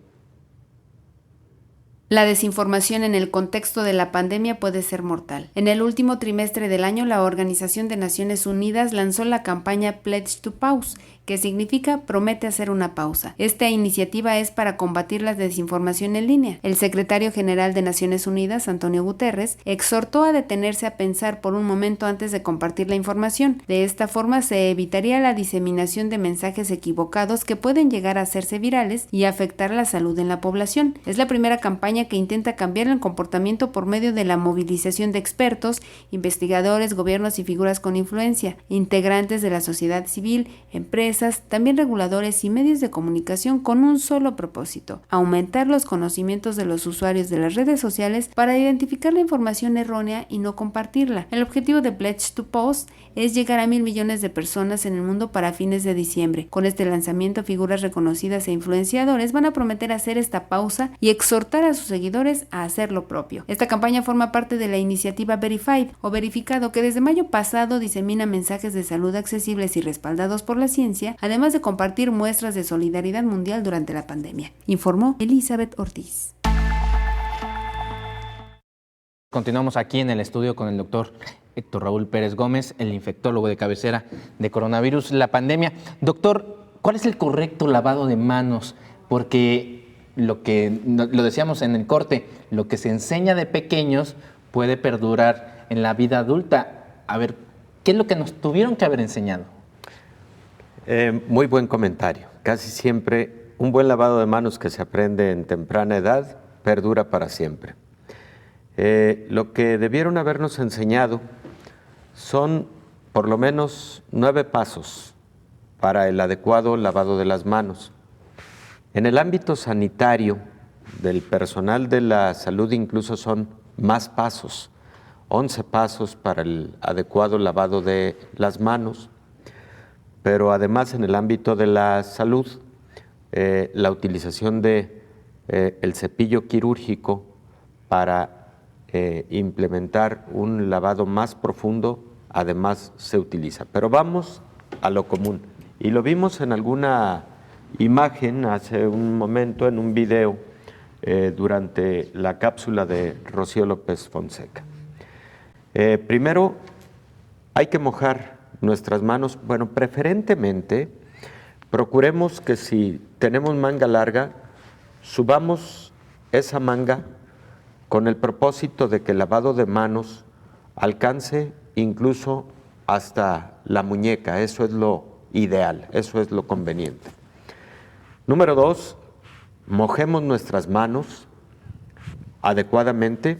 Speaker 5: La desinformación en el contexto de la pandemia puede ser mortal. En el último trimestre del año, la Organización de Naciones Unidas lanzó la campaña Pledge to Pause, que significa promete hacer una pausa. Esta iniciativa es para combatir la desinformación en línea. El secretario general de Naciones Unidas, Antonio Guterres, exhortó a detenerse a pensar por un momento antes de compartir la información. De esta forma se evitaría la diseminación de mensajes equivocados que pueden llegar a hacerse virales y afectar la salud en la población. Es la primera campaña campaña que intenta cambiar el comportamiento por medio de la movilización de expertos, investigadores, gobiernos y figuras con influencia, integrantes de la sociedad civil, empresas, también reguladores y medios de comunicación con un solo propósito: aumentar los conocimientos de los usuarios de las redes sociales para identificar la información errónea y no compartirla. El objetivo de Pledge to Post es llegar a 1.000 millones de personas en el mundo para fines de diciembre. Con este lanzamiento, figuras reconocidas e influenciadores van a prometer hacer esta pausa y exhortar a sus seguidores a hacer lo propio. Esta campaña forma parte de la iniciativa Verified o Verificado, que desde mayo pasado disemina mensajes de salud accesibles y respaldados por la ciencia, además de compartir muestras de solidaridad mundial durante la pandemia, informó Elizabeth Ortiz.
Speaker 2: Continuamos aquí en el estudio con el doctor Héctor Raúl Pérez Gómez, el infectólogo de cabecera de coronavirus, la pandemia. Doctor, ¿cuál es el correcto lavado de manos? Porque lo decíamos en el corte, lo que se enseña de pequeños puede perdurar en la vida adulta. A ver, ¿qué es lo que nos tuvieron que haber enseñado?
Speaker 6: Muy buen comentario. Casi siempre un buen lavado de manos que se aprende en temprana edad perdura para siempre. Lo que debieron habernos enseñado son por lo menos 9 pasos para el adecuado lavado de las manos. En el ámbito sanitario del personal de la salud incluso son más pasos, 11 pasos para el adecuado lavado de las manos, pero además en el ámbito de la salud, la utilización de el cepillo quirúrgico para implementar un lavado más profundo, además se utiliza. Pero vamos a lo común, y lo vimos en alguna imagen hace un momento, en un video, durante la cápsula de Rocío López Fonseca. Primero, hay que mojar nuestras manos. Bueno, preferentemente, procuremos que si tenemos manga larga, subamos esa manga con el propósito de que el lavado de manos alcance incluso hasta la muñeca. Eso es lo ideal, eso es lo conveniente. Número 2, mojemos nuestras manos adecuadamente.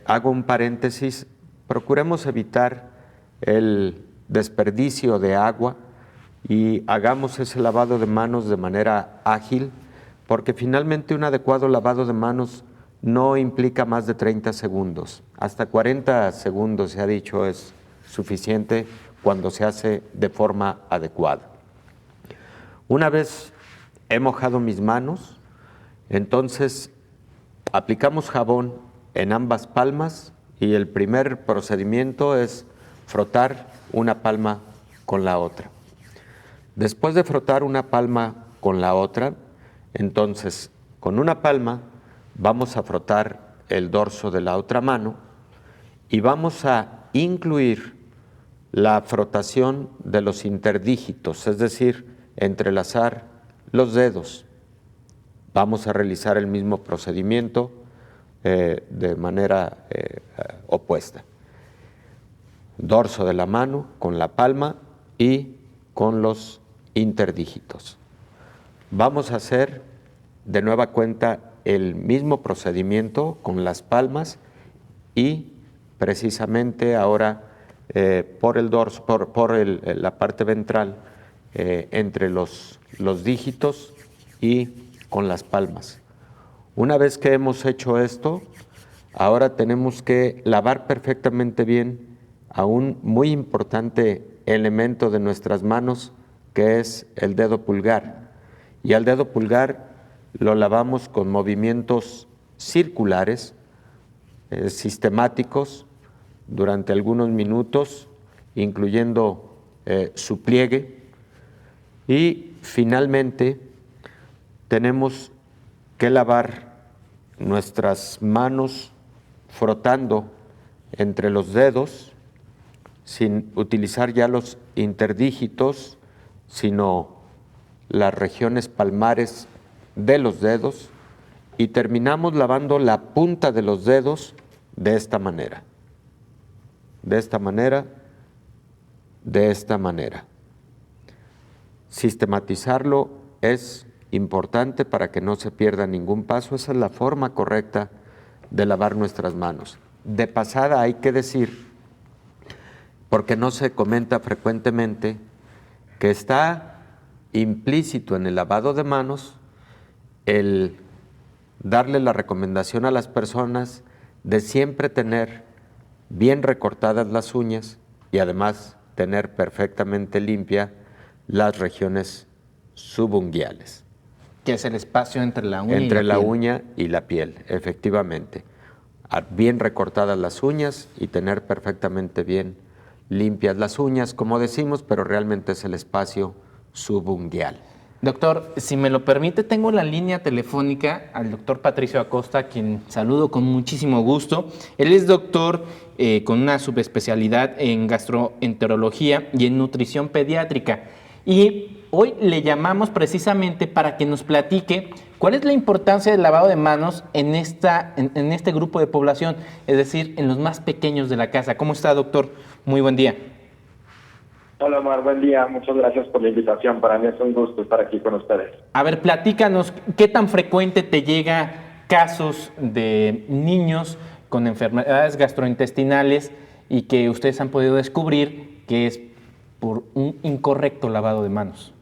Speaker 6: Hago un paréntesis, procuremos evitar el desperdicio de agua y hagamos ese lavado de manos de manera ágil, porque finalmente un adecuado lavado de manos no implica más de 30 segundos. Hasta 40 segundos, se ha dicho, es suficiente cuando se hace de forma adecuada. Una vez he mojado mis manos, entonces aplicamos jabón en ambas palmas y el primer procedimiento es frotar una palma con la otra. Después de frotar una palma con la otra, entonces con una palma vamos a frotar el dorso de la otra mano y vamos a incluir la frotación de los interdígitos, es decir, entrelazar los dedos. Vamos a realizar el mismo procedimiento de manera opuesta. Dorso de la mano con la palma y con los interdígitos. Vamos a hacer de nueva cuenta el mismo procedimiento con las palmas y precisamente ahora por el dorso, por la parte ventral, entre los dígitos y con las palmas. Una vez que hemos hecho esto, ahora tenemos que lavar perfectamente bien a un muy importante elemento de nuestras manos, que es el dedo pulgar. Y al dedo pulgar lo lavamos con movimientos circulares, sistemáticos, durante algunos minutos, incluyendo su pliegue. Y finalmente tenemos que lavar nuestras manos frotando entre los dedos, sin utilizar ya los interdígitos, sino las regiones palmares de los dedos, y terminamos lavando la punta de los dedos de esta manera. De esta manera, de esta manera. Sistematizarlo es importante para que no se pierda ningún paso. Esa es la forma correcta de lavar nuestras manos. De pasada hay que decir, porque no se comenta frecuentemente, que está implícito en el lavado de manos el darle la recomendación a las personas de siempre tener bien recortadas las uñas y además tener perfectamente limpia las regiones subunguiales.
Speaker 2: Que es el espacio entre la uña
Speaker 6: Entre
Speaker 2: y la
Speaker 6: la
Speaker 2: piel.
Speaker 6: uña y la piel, efectivamente. Bien recortadas las uñas y tener perfectamente bien limpias las uñas, como decimos, pero realmente es el espacio subunguial.
Speaker 2: Doctor, si me lo permite, tengo la línea telefónica al doctor Patricio Acosta, a quien saludo con muchísimo gusto. Él es doctor con una subespecialidad en gastroenterología y en nutrición pediátrica. Y hoy le llamamos precisamente para que nos platique cuál es la importancia del lavado de manos en este grupo de población, es decir, en los más pequeños de la casa. ¿Cómo está, doctor? Muy buen día.
Speaker 9: Hola, Omar, buen día. Muchas gracias por la invitación. Para mí es un gusto estar aquí con ustedes.
Speaker 2: A ver, platícanos, ¿qué tan frecuente te llega casos de niños con enfermedades gastrointestinales y que ustedes han podido descubrir que es por un incorrecto lavado de manos?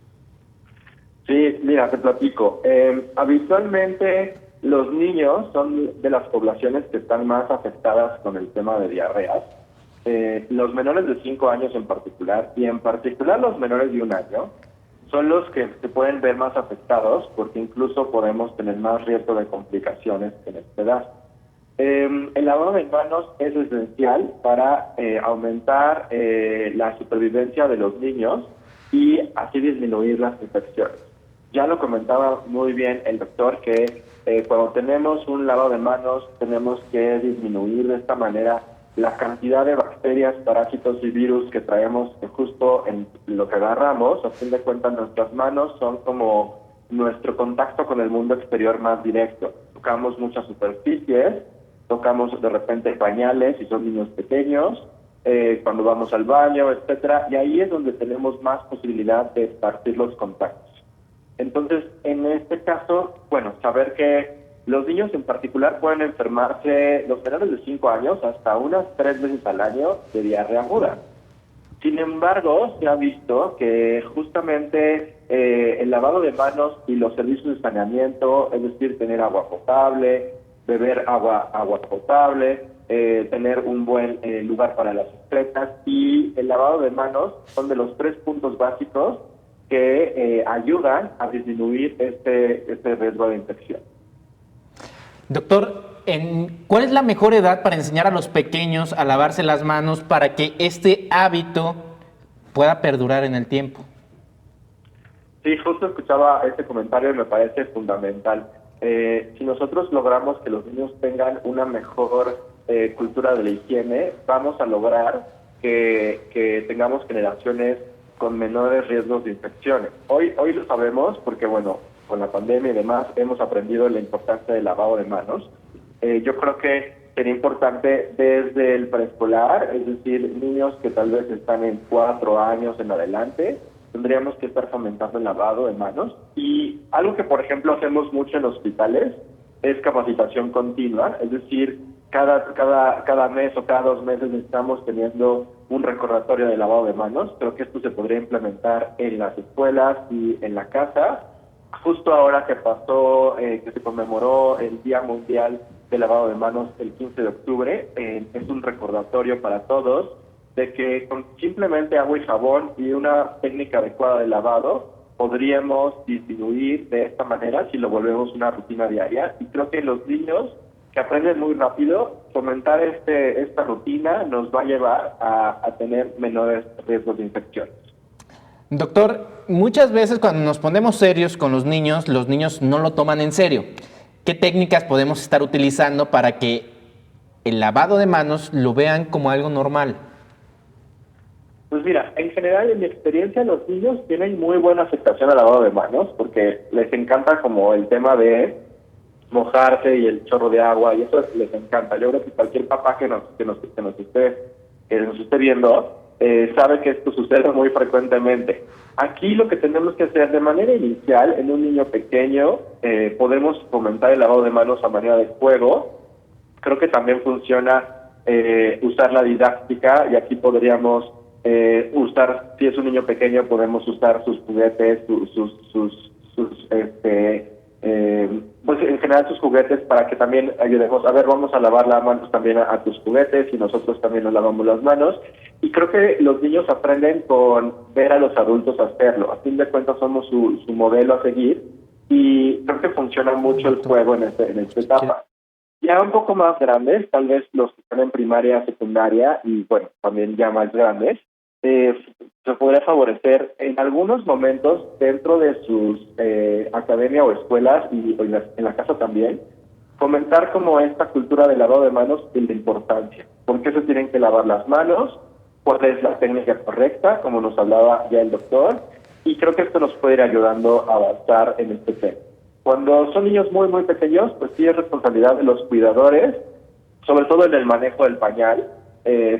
Speaker 9: Sí, mira, te platico. Habitualmente los niños son de las poblaciones que están más afectadas con el tema de diarreas. Los menores de 5 años en particular, y en particular los menores de 1 año, son los que se pueden ver más afectados porque incluso podemos tener más riesgo de complicaciones en esta edad. El lavado de manos es esencial para aumentar la supervivencia de los niños y así disminuir las infecciones. Ya lo comentaba muy bien el doctor que cuando tenemos un lavado de manos tenemos que disminuir de esta manera la cantidad de bacterias, parásitos y virus que traemos justo en lo que agarramos. A fin de cuentas, nuestras manos son como nuestro contacto con el mundo exterior más directo. Tocamos muchas superficies, tocamos de repente pañales si son niños pequeños, cuando vamos al baño, etcétera, y ahí es donde tenemos más posibilidad de esparcir los contactos. Entonces, en este caso, bueno, saber que los niños en particular pueden enfermarse, los menores de 5 años, hasta unas 3 veces al año de diarrea aguda. Sin embargo, se ha visto que justamente el lavado de manos y los servicios de saneamiento, es decir, tener agua potable, beber agua potable, tener un buen lugar para las excretas y el lavado de manos son de los 3 puntos básicos que ayudan a disminuir este riesgo de infección.
Speaker 2: Doctor, ¿cuál es la mejor edad para enseñar a los pequeños a lavarse las manos para que este hábito pueda perdurar en el tiempo?
Speaker 9: Sí, justo escuchaba este comentario y me parece fundamental. Si nosotros logramos que los niños tengan una mejor cultura de la higiene, vamos a lograr que tengamos generaciones con menores riesgos de infecciones. Hoy lo sabemos porque, bueno, con la pandemia y demás, hemos aprendido la importancia del lavado de manos. Yo creo que sería importante desde el preescolar, es decir, niños que tal vez están en 4 años en adelante, tendríamos que estar fomentando el lavado de manos. Y algo que, por ejemplo, hacemos mucho en hospitales es capacitación continua, es decir, cada mes o cada 2 meses estamos teniendo un recordatorio de lavado de manos. Creo que esto se podría implementar en las escuelas y en la casa. Justo ahora que pasó, que se conmemoró el Día Mundial del Lavado de Manos el 15 de octubre, es un recordatorio para todos de que con simplemente agua y jabón y una técnica adecuada de lavado podríamos disminuir de esta manera si lo volvemos una rutina diaria. Y creo que los niños que aprenden muy rápido, fomentar esta rutina nos va a llevar a tener menores riesgos de infecciones.
Speaker 2: Doctor, muchas veces cuando nos ponemos serios con los niños no lo toman en serio. ¿Qué técnicas podemos estar utilizando para que el lavado de manos lo vean como algo normal?
Speaker 9: Pues mira, en general, en mi experiencia, los niños tienen muy buena aceptación al lavado de manos porque les encanta como el tema de mojarse y el chorro de agua, y eso les encanta. Yo creo que cualquier papá que nos esté viendo sabe que esto sucede muy frecuentemente. Aquí lo que tenemos que hacer de manera inicial, en un niño pequeño, podemos fomentar el lavado de manos a manera de juego. Creo que también funciona usar la didáctica, y aquí podríamos usar, si es un niño pequeño, podemos usar sus juguetes, pues en general sus juguetes, para que también ayudemos, a ver, vamos a lavar las manos también a tus juguetes, y nosotros también nos lavamos las manos. Y creo que los niños aprenden con ver a los adultos hacerlo. A fin de cuentas somos su modelo a seguir, y creo que funciona mucho el juego en esta etapa. Ya un poco más grandes, tal vez los que están en primaria, secundaria, y bueno, también ya más grandes, se podría favorecer en algunos momentos dentro de sus academia o escuelas, y en la casa también, fomentar como esta cultura de lavado de manos y la importancia. ¿Por qué se tienen que lavar las manos? ¿Cuál es la técnica correcta? Como nos hablaba ya el doctor, y creo que esto nos puede ir ayudando a avanzar en este tema. Cuando son niños muy, muy pequeños, pues sí es responsabilidad de los cuidadores, sobre todo en el manejo del pañal,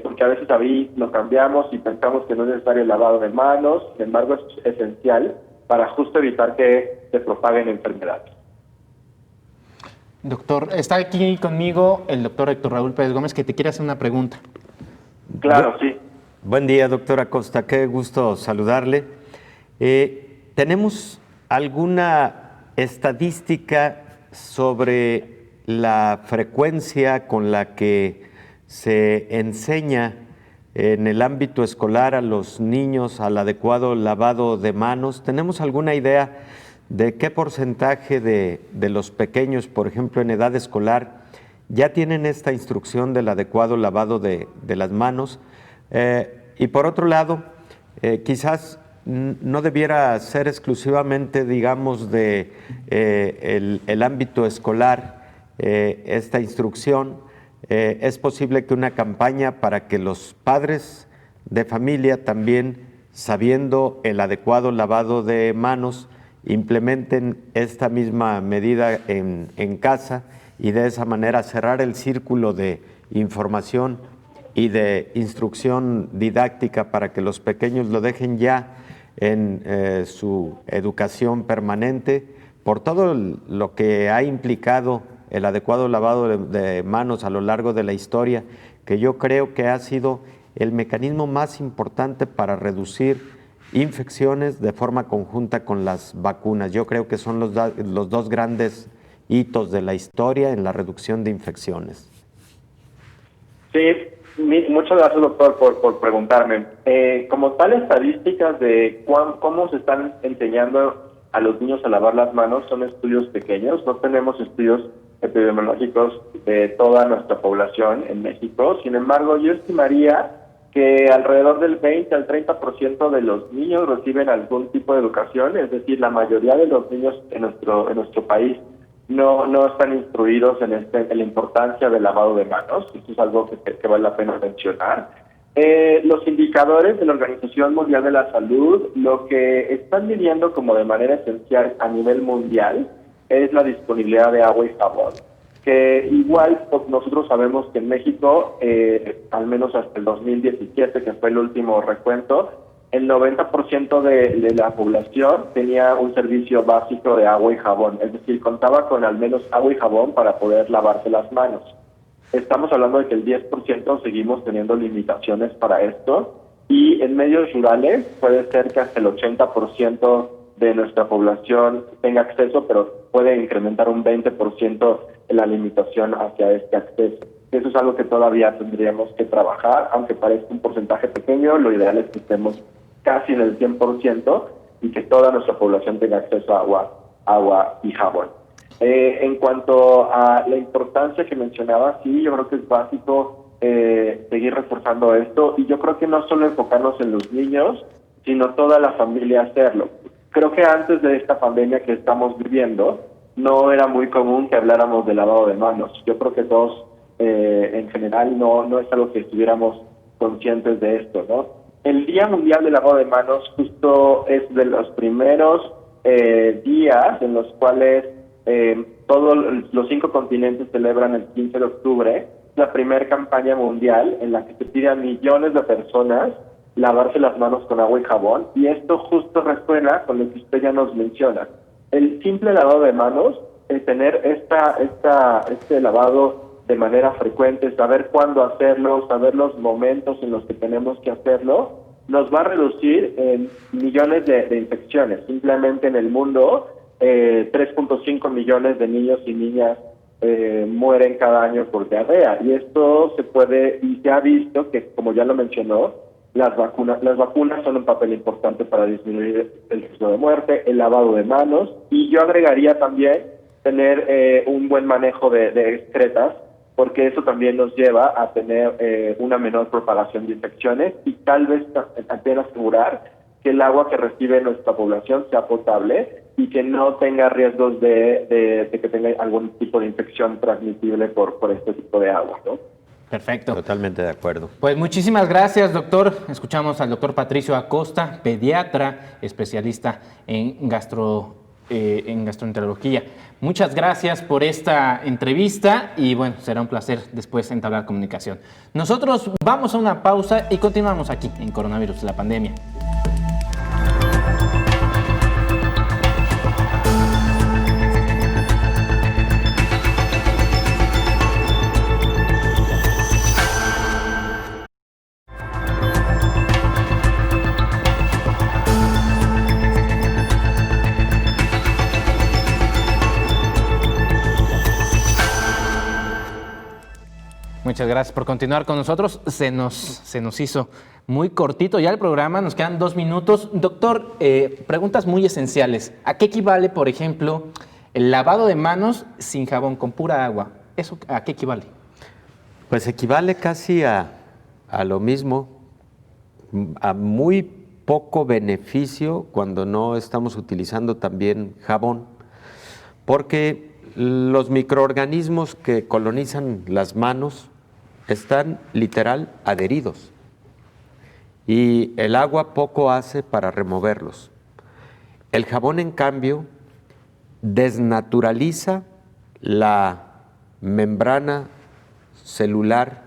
Speaker 9: porque a veces ahí lo cambiamos y pensamos que no es necesario el lavado de manos. Sin embargo, es esencial para justo evitar que se propaguen enfermedades.
Speaker 2: Doctor, está aquí conmigo el doctor Héctor Raúl Pérez Gómez, que te quiere hacer una pregunta.
Speaker 9: Claro, sí.
Speaker 6: Buen día, doctora Costa, qué gusto saludarle. ¿Tenemos alguna estadística sobre la frecuencia con la que se enseña en el ámbito escolar a los niños al adecuado lavado de manos? ¿Tenemos alguna idea de qué porcentaje de los pequeños, por ejemplo, en edad escolar, ya tienen esta instrucción del adecuado lavado de las manos? Y por otro lado, quizás no debiera ser exclusivamente, digamos, de el ámbito escolar esta instrucción. Es posible que una campaña para que los padres de familia también, sabiendo el adecuado lavado de manos, implementen esta misma medida en casa, y de esa manera cerrar el círculo de información y de instrucción didáctica para que los pequeños lo dejen ya en su educación permanente, por todo lo que ha implicado el adecuado lavado de manos a lo largo de la historia, que yo creo que ha sido el mecanismo más importante para reducir infecciones de forma conjunta con las vacunas. Yo creo que son los dos grandes hitos de la historia en la reducción de infecciones.
Speaker 9: Sí, muchas gracias, doctor, por preguntarme. Como tal, estadísticas de cómo se están enseñando a los niños a lavar las manos son estudios pequeños. No tenemos estudios epidemiológicos de toda nuestra población en México. Sin embargo, yo estimaría que alrededor del 20 al 30% de los niños reciben algún tipo de educación, es decir, la mayoría de los niños en nuestro país no están instruidos en la importancia del lavado de manos. Esto es algo que vale la pena mencionar. Los indicadores de la Organización Mundial de la Salud, lo que están midiendo como de manera esencial a nivel mundial es la disponibilidad de agua y jabón, que igual pues, nosotros sabemos que en México, al menos hasta el 2017, que fue el último recuento, el 90% de la población tenía un servicio básico de agua y jabón, es decir, contaba con al menos agua y jabón para poder lavarse las manos. Estamos hablando de que el 10% seguimos teniendo limitaciones para esto, y en medios rurales puede ser que hasta el 80% de nuestra población tenga acceso, pero puede incrementar un 20% en la limitación hacia este acceso. Eso es algo que todavía tendríamos que trabajar, aunque parezca un porcentaje pequeño. Lo ideal es que estemos casi en el 100% y que toda nuestra población tenga acceso a agua y jabón. En cuanto a la importancia que mencionaba, sí, yo creo que es básico seguir reforzando esto, y yo creo que no solo enfocarnos en los niños, sino toda la familia hacerlo. Creo que antes de esta pandemia que estamos viviendo, no era muy común que habláramos de lavado de manos. Yo creo que todos, en general, no es algo que estuviéramos conscientes de esto, ¿no? El Día Mundial del Lavado de Manos justo es de los primeros días en los cuales todos los 5 continentes celebran el 15 de octubre, la primera campaña mundial en la que se pide a millones de personas lavarse las manos con agua y jabón, y esto justo resuena con lo que usted ya nos menciona. El simple lavado de manos, el tener este lavado de manera frecuente, saber cuándo hacerlo, saber los momentos en los que tenemos que hacerlo, nos va a reducir en millones de infecciones. Simplemente en el mundo, 3.5 millones de niños y niñas mueren cada año por diarrea, y esto se puede, y se ha visto que, como ya lo mencionó, las vacunas son un papel importante para disminuir el riesgo de muerte, el lavado de manos, y yo agregaría también tener un buen manejo de excretas, porque eso también nos lleva a tener una menor propagación de infecciones, y tal vez también asegurar que el agua que recibe nuestra población sea potable y que no tenga riesgos de que tenga algún tipo de infección transmisible por este tipo de agua, ¿no?
Speaker 2: Perfecto.
Speaker 6: Totalmente de acuerdo.
Speaker 2: Pues muchísimas gracias, doctor. Escuchamos al doctor Patricio Acosta, pediatra, especialista en gastroenterología. Muchas gracias por esta entrevista y bueno, será un placer después entablar comunicación. Nosotros vamos a una pausa y continuamos aquí en Coronavirus, la pandemia. Muchas gracias por continuar con nosotros. Se nos hizo muy cortito ya el programa, nos quedan 2 minutos. Doctor, preguntas muy esenciales. ¿A qué equivale, por ejemplo, el lavado de manos sin jabón, con pura agua? ¿Eso a qué equivale?
Speaker 6: Pues equivale casi a lo mismo, a muy poco beneficio cuando no estamos utilizando también jabón, porque los microorganismos que colonizan las manos están literal adheridos y el agua poco hace para removerlos. El jabón, en cambio, desnaturaliza la membrana celular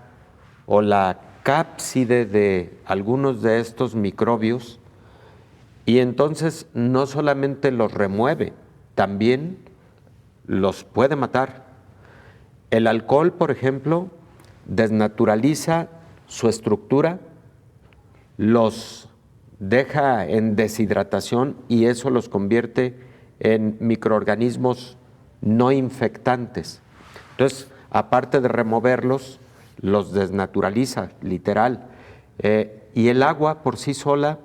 Speaker 6: o la cápside de algunos de estos microbios, y entonces no solamente los remueve, también los puede matar. El alcohol, por ejemplo, desnaturaliza su estructura, los deja en deshidratación y eso los convierte en microorganismos no infectantes. Entonces, aparte de removerlos, los desnaturaliza, literal. Y el agua por sí sola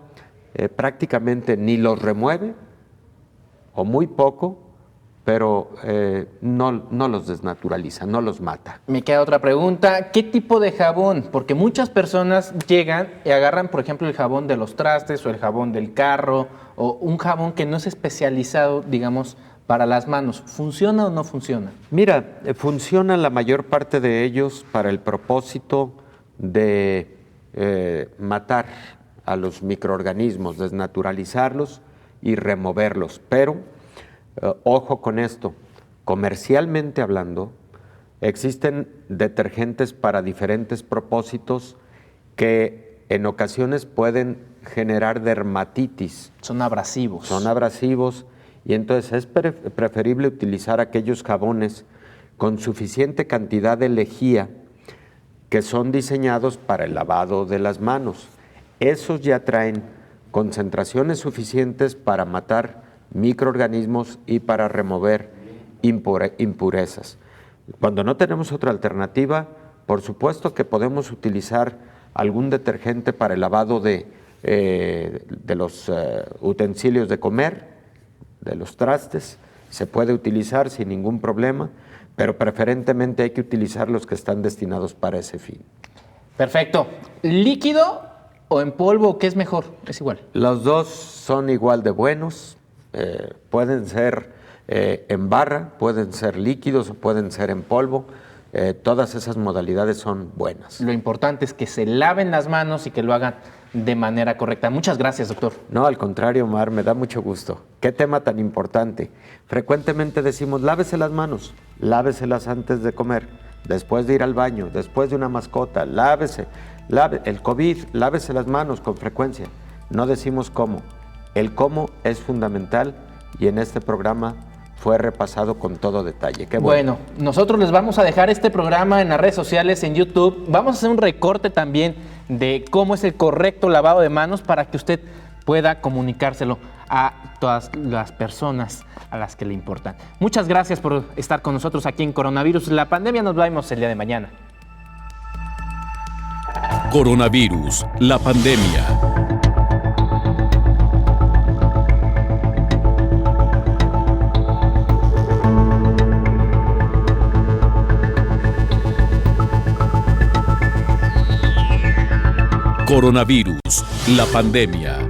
Speaker 6: prácticamente ni los remueve, o muy poco, pero no los desnaturaliza, no los mata.
Speaker 2: Me queda otra pregunta. ¿Qué tipo de jabón? Porque muchas personas llegan y agarran, por ejemplo, el jabón de los trastes o el jabón del carro o un jabón que no es especializado, digamos, para las manos. ¿Funciona o no funciona?
Speaker 6: Mira, funciona la mayor parte de ellos para el propósito de matar a los microorganismos, desnaturalizarlos y removerlos, pero ojo con esto, comercialmente hablando, existen detergentes para diferentes propósitos que en ocasiones pueden generar dermatitis.
Speaker 2: Son abrasivos.
Speaker 6: Son abrasivos y entonces es preferible utilizar aquellos jabones con suficiente cantidad de lejía que son diseñados para el lavado de las manos. Esos ya traen concentraciones suficientes para matar microorganismos y para remover impurezas. Cuando no tenemos otra alternativa, por supuesto que podemos utilizar algún detergente para el lavado de los utensilios de comer, de los trastes, se puede utilizar sin ningún problema, pero preferentemente hay que utilizar los que están destinados para ese fin.
Speaker 2: Perfecto. ¿Líquido o en polvo? ¿Qué es mejor? Es igual.
Speaker 6: Los dos son igual de buenos. Pueden ser en barra, pueden ser líquidos o pueden ser en polvo. Todas esas modalidades son buenas.
Speaker 2: Lo importante es que se laven las manos y que lo hagan de manera correcta. Muchas gracias, doctor.
Speaker 6: No, al contrario, Mar, me da mucho gusto. Qué tema tan importante. Frecuentemente decimos, lávese las manos, láveselas antes de comer, después de ir al baño, después de una mascota, lávese. El COVID, lávese las manos con frecuencia. No decimos cómo. El cómo es fundamental y en este programa fue repasado con todo detalle. Qué bueno.
Speaker 2: Nosotros les vamos a dejar este programa en las redes sociales, en YouTube. Vamos a hacer un recorte también de cómo es el correcto lavado de manos para que usted pueda comunicárselo a todas las personas a las que le importan. Muchas gracias por estar con nosotros aquí en Coronavirus la Pandemia. Nos vemos el día de mañana.
Speaker 1: Coronavirus, la pandemia. Coronavirus, la pandemia.